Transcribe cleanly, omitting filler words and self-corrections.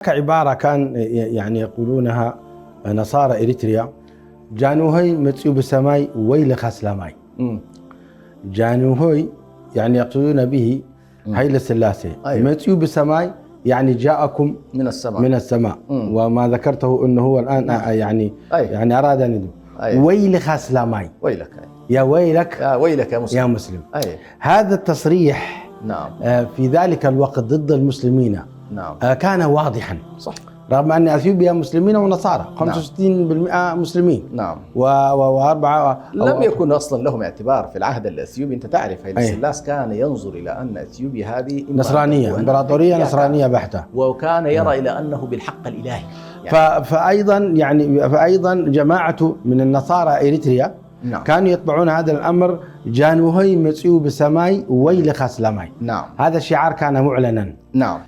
عبارة كان يعني يقولونها نصارى إريتريا جانوهي متسيو بسماي ويل خسلماي. جانوهي يعني يقصدون به هيل السلاسي. أيوة. متسيو بسماي يعني جاءكم من السماء. وما ذكرته انه هو الان يعني أيوة. يعني اراد ان يدعو. أيوة. ويل خسلماي. ويلك يا ويلك يا ويلك يا مسلم. يا مسلم. أيوة. هذا التصريح نعم. في ذلك الوقت ضد المسلمين نعم. كان واضحا، صح. رغم أن أثيوبيا مسلمين ونصارى 65% مسلمين. نعم. وأربعة لم يكن أصلا لهم اعتبار في العهد الأثيوبي. أنت تعرف هيل أيه. السلاس كان ينظر إلى أن أثيوبيا هذه نصرانية، إمبراطورية نصرانية بحتة، وكان يرى إلى أنه بالحق الإلهي يعني. فأيضا جماعة من النصارى إريتريا نعم. كانوا يتبعون هذا الأمر. جانوهي متسيو بسماي ويل خسلماي. نعم. هذا الشعار كان معلنا. نعم.